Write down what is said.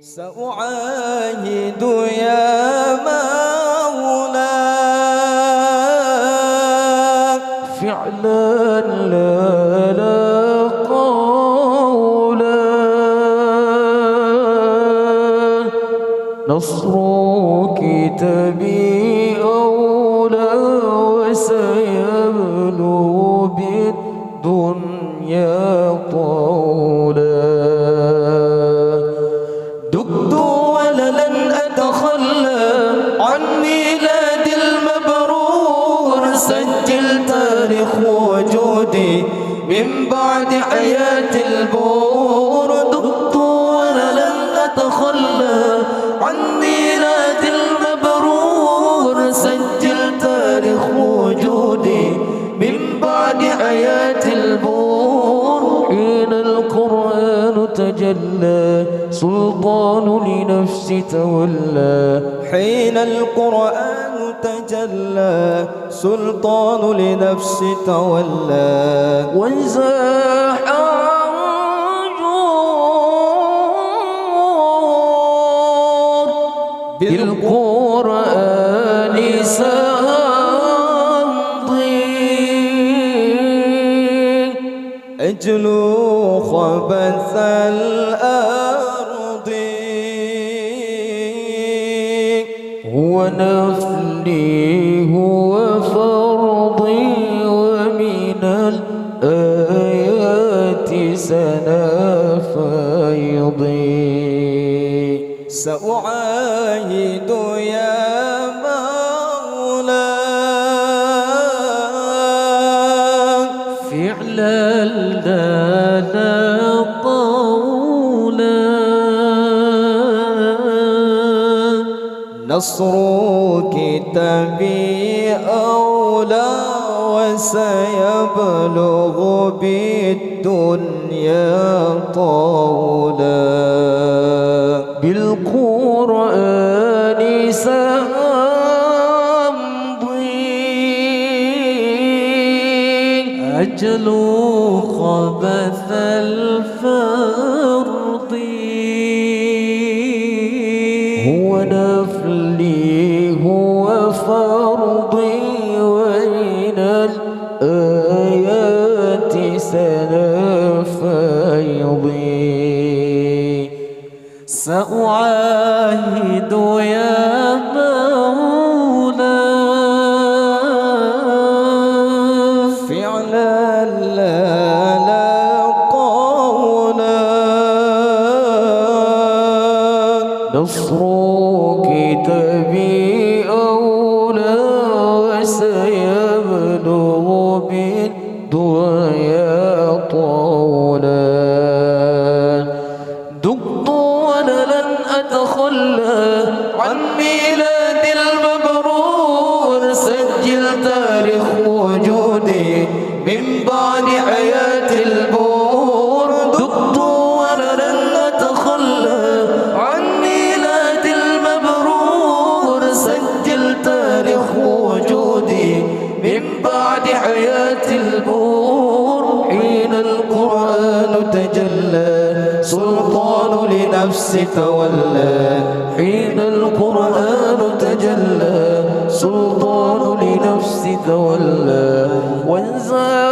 سأعاهد يا مولاي فعلا لا قولا نصر كتابي أولى وسيبلغ بالدنيا طولا دقت ولن أتخلى عن ميلاد المبرور سجل تاريخ وجودي من بعد حياة البور دقت ولن أتخلى عن ميلاد المبرور سجل تاريخ وجودي من بعد حياة البور حين القرآن تجلى سلطان لنفس تولى حين القرآن تجلى سلطان لنفس تولى وانزاح عنجور بالقرآن سامضي أجلو خبث الأرض هو نفلي هو فرضي ومن الآيات سنفيضي سأعاهد يا مولاي فعلا لا قولا نصر كتابي أولى وسيبلغ بالدنيا طولا بالقرآن سأمضي أجل خبث الفرض هو نفلي هو فرضي ومن الآيات سنفيضي سأعاهد يا مولاي فعلا لا قولا نصر كتابي أولى وسيبلغ بالدنيا طولا دقت ولن أتخلى عن ميلاد المبرور سجل تاريخ وجودي من بعد حياة البور دقت ولن أتخلى عن ميلاد المبرور سجل تاريخ وجودي من بعد حياة البور حين القرآن تجلى سلطان لنفس تولى حين القرآن تجلى سلطان لنفس تولى وانزال